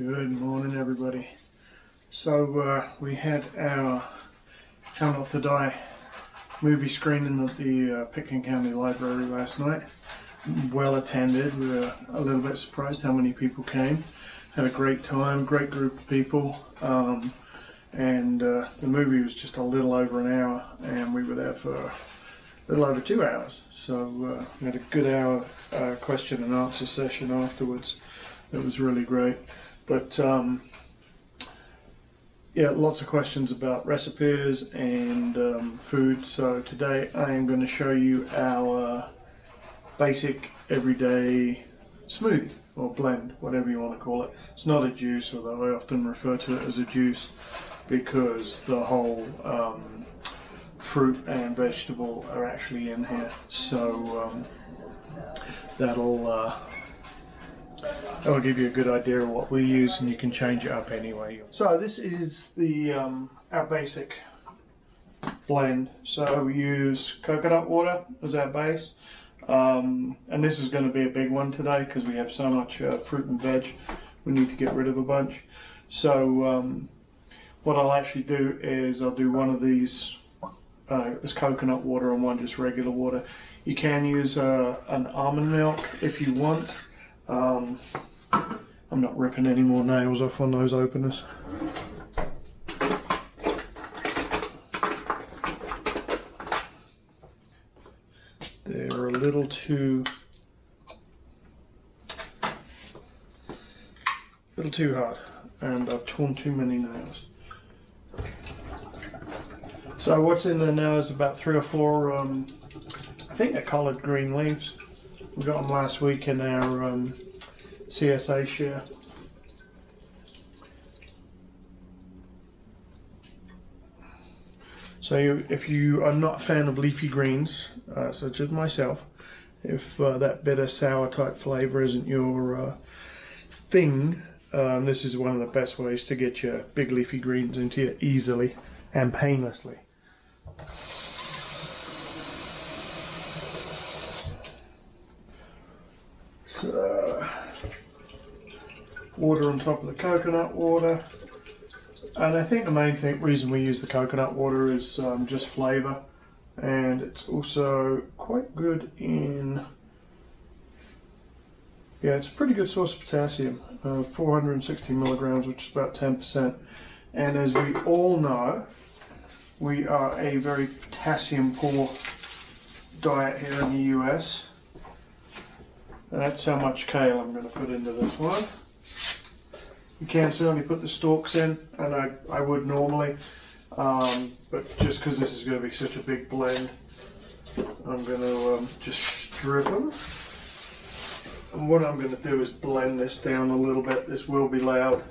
Good morning, everybody. So we had our How Not to Die movie screening at the Pitkin County Library last night. Well attended. We were a little bit surprised how many people came. Had a great time, great group of people, and the movie was just a little over an hour, and we were there for a little over 2 hours. So we had a good hour question and answer session afterwards. It was really great. But yeah, lots of questions about recipes and food. So today I am going to show you our basic everyday smoothie or blend, whatever you want to call it. It's not a juice, although I often refer to it as a juice because the whole fruit and vegetable are actually in here. So that'll give you a good idea of what we use, and you can change it up anyway. So this is the our basic blend. So we use coconut water as our base, and this is going to be a big one today because we have so much fruit and veg. We need to get rid of a bunch. So what I'll actually do is I'll do one of these as coconut water and one just regular water. You can use an almond milk if you want. I'm not ripping any more nails off on those openers. They're a little too hard, and I've torn too many nails. So what's in there now is about 3 or 4, I think they're collared green leaves. We got them last week in our CSA share. So if you are not a fan of leafy greens, such as myself, if that bitter sour type flavor isn't your thing, this is one of the best ways to get your big leafy greens into you easily and painlessly. So, water on top of the coconut water, and I think the main reason we use the coconut water is just flavor, and it's also quite good in, yeah, it's a pretty good source of potassium, 460 milligrams, which is about 10%, and as we all know, we are a very potassium poor diet here in the US. That's how much kale I'm going to put into this one. You can certainly put the stalks in, and I would normally, but just because this is going to be such a big blend, I'm going to just strip them. And what I'm going to do is blend this down a little bit. This will be loud,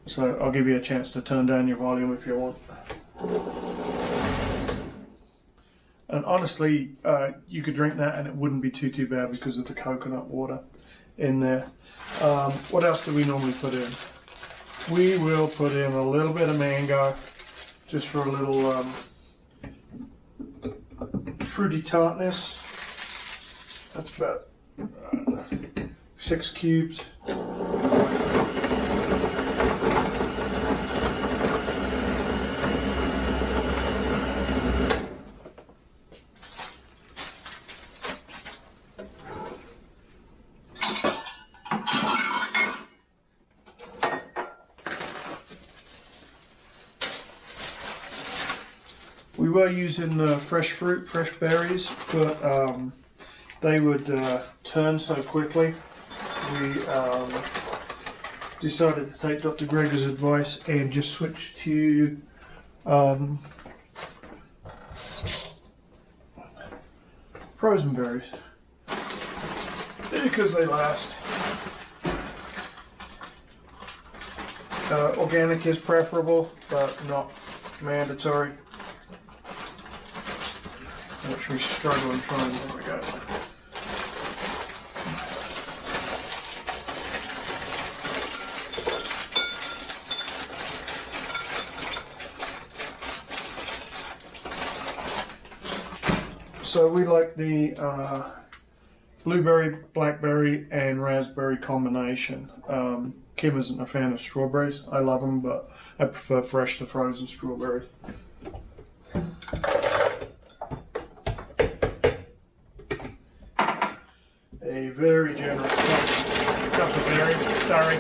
so I'll give you a chance to turn down your volume if you want. And honestly, you could drink that and it wouldn't be too bad because of the coconut water in there. What else do we normally put in? We will put in a little bit of mango, just for a little fruity tartness. That's about 6 cubes. We were using fresh fruit, fresh berries, but they would turn so quickly. We decided to take Dr. Greger's advice and just switch to frozen berries because they last. Organic is preferable, but not mandatory. I'm actually struggling trying. There we go. So we like the blueberry, blackberry, and raspberry combination. Kim isn't a fan of strawberries. I love them, but I prefer fresh to frozen strawberries. A very generous cup of berries. Sorry.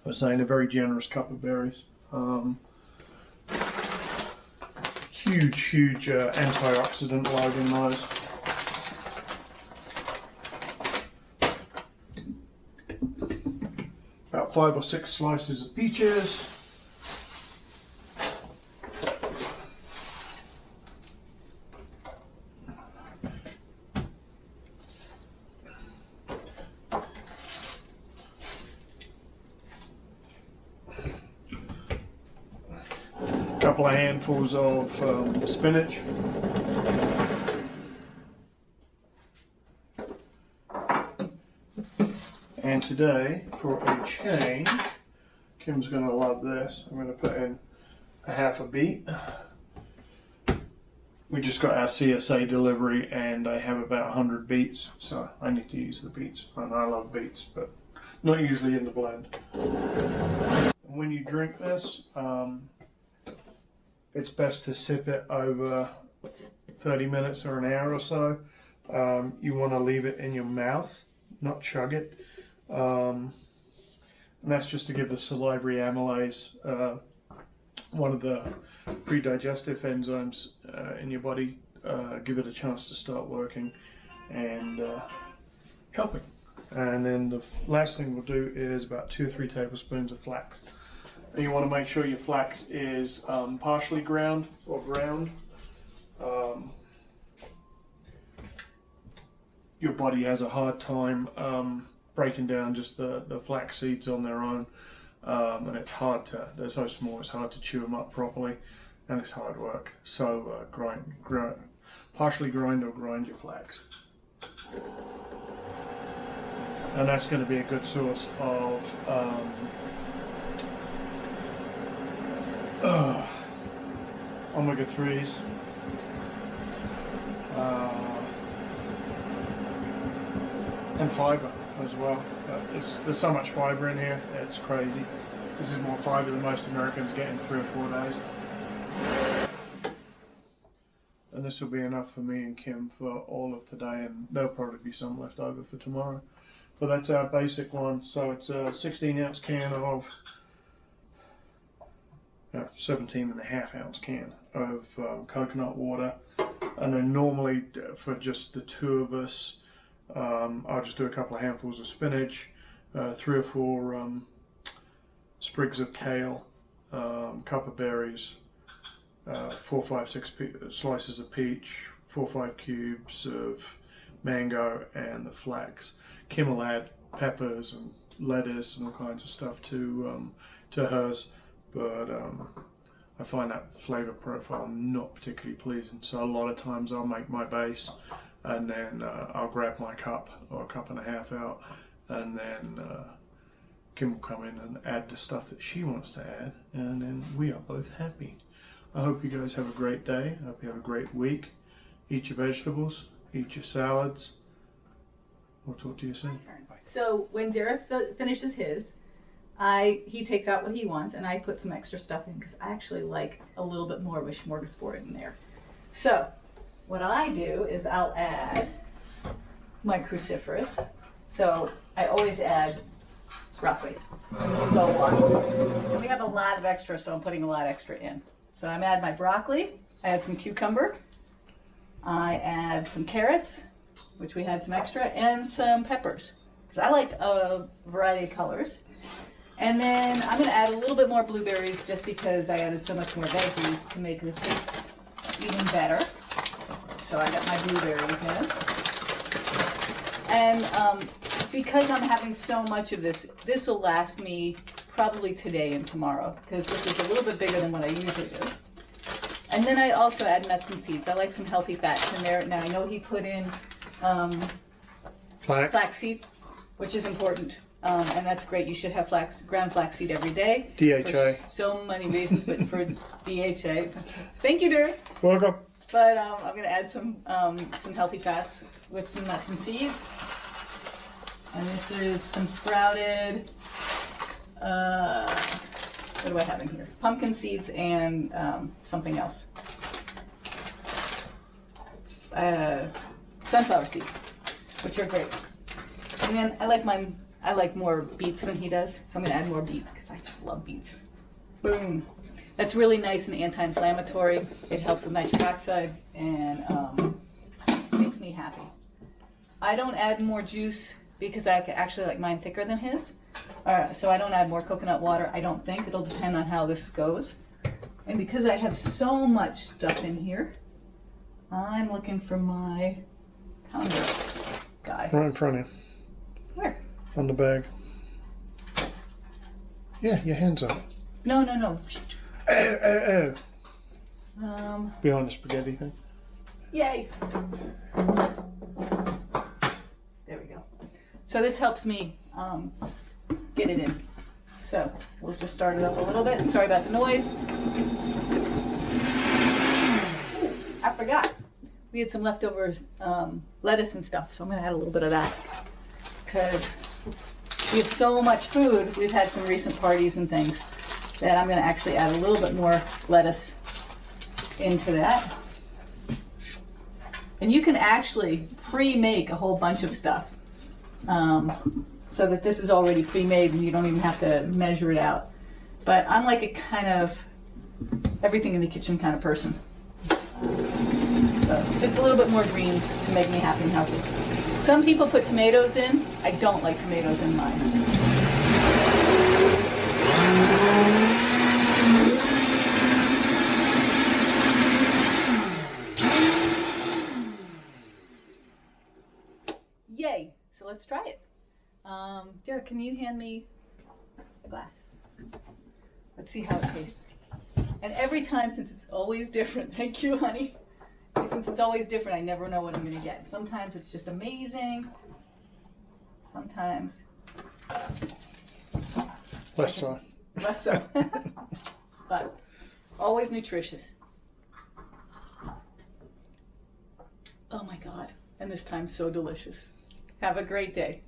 I was saying a very generous cup of berries. Huge antioxidant load in those. About 5 or 6 slices of peaches. Couple of handfuls of spinach. And today, for a change, Kim's going to love this. I'm going to put in a half a beet. We just got our CSA delivery and I have about 100 beets, so I need to use the beets. And I love beets, but not usually in the blend. When you drink this, it's best to sip it over 30 minutes or an hour or so. You want to leave it in your mouth, not chug it. And that's just to give the salivary amylase, one of the pre-digestive enzymes in your body, give it a chance to start working and helping. And then the last thing we'll do is about 2 or 3 tablespoons of flax. And you want to make sure your flax is partially ground or ground. Your body has a hard time breaking down just the flax seeds on their own, and it's hard to, they're so small, it's hard to chew them up properly, and it's hard work. So partially grind or grind your flax. And that's going to be a good source of omega-3s, and fiber as well. There's so much fiber in here, it's crazy. This is more fiber than most Americans get in 3 or 4 days. And this will be enough for me and Kim for all of today, and there'll probably be some left over for tomorrow. But that's our basic one. So it's a 16-ounce can of 17.5-ounce can of coconut water, and then normally for just the 2 of us, I'll just do a couple of handfuls of spinach, 3 or 4 sprigs of kale, cup of berries, 4, 5, 6 slices of peach, 4 or 5 cubes of mango, and the flax. Kim will add peppers and lettuce and all kinds of stuff to hers, but I find that flavor profile not particularly pleasing. So a lot of times I'll make my base, and then I'll grab my cup or a cup and a half out, and then Kim will come in and add the stuff that she wants to add, and then we are both happy. I hope you guys have a great day. I hope you have a great week. Eat your vegetables, eat your salads. We'll talk to you soon. So when Derek finishes his, he takes out what he wants, and I put some extra stuff in because I actually like a little bit more of a smorgasbord in there. So what I do is I'll add my cruciferous. So I always add broccoli. And this is all washed. We have a lot of extra, so I'm putting a lot extra in. So I'm adding my broccoli, I add some cucumber, I add some carrots, which we had some extra, and some peppers, because I like a variety of colors. And then I'm going to add a little bit more blueberries just because I added so much more veggies to make the taste even better. So I got my blueberries in. And because I'm having so much of this, this will last me probably today and tomorrow, because this is a little bit bigger than what I usually do. And then I also add nuts and seeds. I like some healthy fats in there. Now I know he put in flaxseed, which is important, and that's great. You should have ground flaxseed every day. DHA. For so many reasons, but for DHA. Thank you, Derek. Welcome. But I'm gonna add some healthy fats with some nuts and seeds. And this is some sprouted, what do I have in here? Pumpkin seeds and something else. Sunflower seeds, which are great. And then I like more beets than he does, so I'm gonna add more beet because I just love beets. Boom. That's really nice and anti-inflammatory. It helps with nitric oxide and makes me happy. I don't add more juice because I actually like mine thicker than his. So I don't add more coconut water, I don't think. It'll depend on how this goes. And because I have so much stuff in here, I'm looking for my pounder guy. Right in front of you. Where? On the bag. Yeah, your hands up. No. Behind the spaghetti thing. Yay! There we go. So this helps me get it in. So we'll just start it up a little bit. Sorry about the noise. I forgot. We had some leftover lettuce and stuff, so I'm going to add a little bit of that. Because we have so much food. We've had some recent parties and things that I'm going to actually add a little bit more lettuce into that. And you can actually pre-make a whole bunch of stuff so that this is already pre-made and you don't even have to measure it out. But I'm like a kind of everything in the kitchen kind of person. So just a little bit more greens to make me happy and healthy. Some people put tomatoes in. I don't like tomatoes in mine. Yay! So let's try it. Derek, can you hand me a glass? Let's see how it tastes. And every time, since it's always different, thank you, honey. Since it's always different, I never know what I'm going to get. Sometimes it's just amazing. Sometimes Less so. less so. But always nutritious. Oh my God. And this time so delicious. Have a great day.